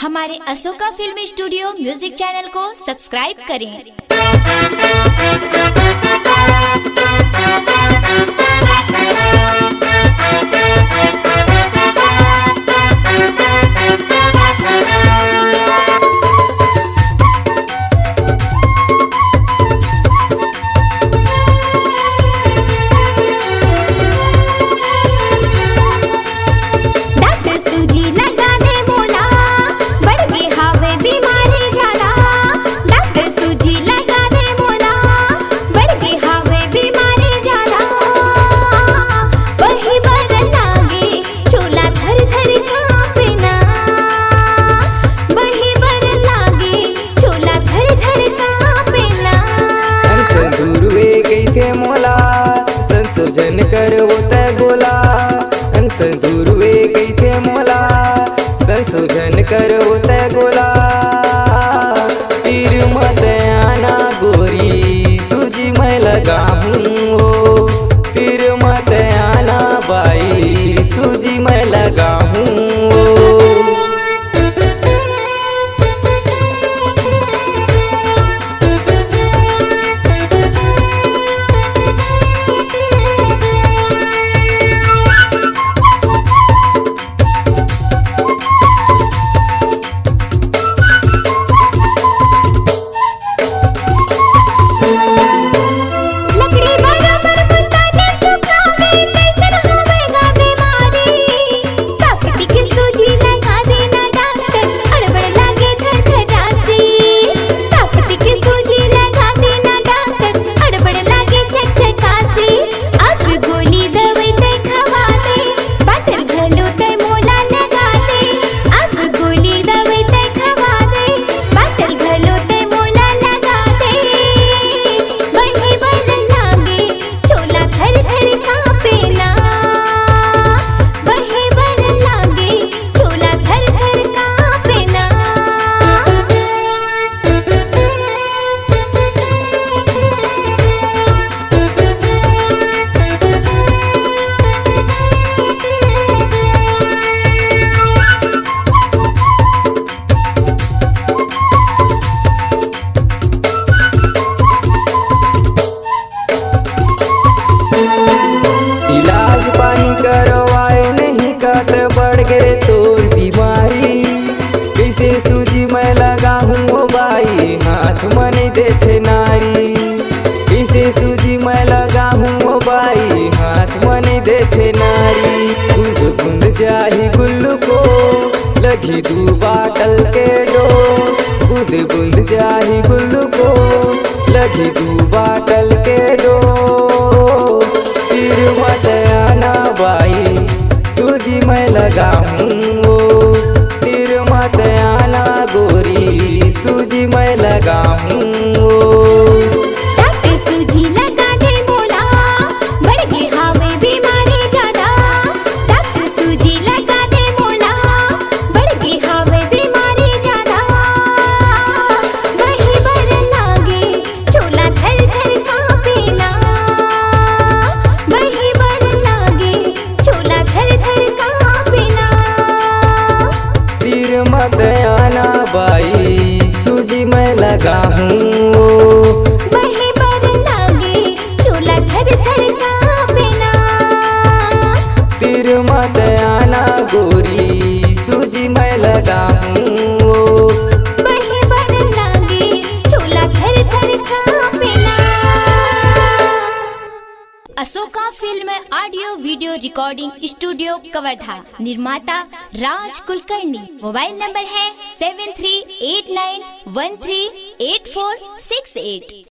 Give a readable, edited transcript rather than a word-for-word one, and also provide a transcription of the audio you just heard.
हमारे Ashoka film studio music channel को subscribe करें। संशोधन कर होता गोला संसुरवे कैथे मोला संशोधन कर होता गोला तीर मत आना गोरी सूजी मैं लगाऊं हो तीर मत आना बाई सूजी मैं लगाऊं हो। बढ़ गए तोर बीमारी कैसे सूजी मैं लगाऊं ओ बाई हाथ मने देते नारी कैसे सूजी मैं लगाऊं ओ बाई हाथ मने देते नारी बूंद बूंद जाही गुल्लू को लगी दू बाटल के डो बूंद बूंद जाही गुल्लू को लगी दू बाटल के डो तीर मत आना बाई सूजी मैं लगाऊं तीर मत आना गोरी सूजी मैं लगाऊं। डॉक्टर सूजी लगा दे मोला बढ़ गई हमें बीमारी ज्यादा डॉक्टर सूजी लगा दे मोला बढ़ गई हमें बीमारी ज्यादा वही बर लागे चोला धर धर कांपेना वही बर लागे चोला धर धर कांपेना। तीर मत आना बाई सूजी मैं लगाऊं वही बर लागे चोला धर धर कांपेना। तीर मत आना गोरी सूजी मैं लगाऊं वही बर लागे चोला धर धर कांपेना। Ashoka film audio video recording studio Kawardha निर्माता राज कुलकर्णी। मोबाइल नंबर है 7389138468।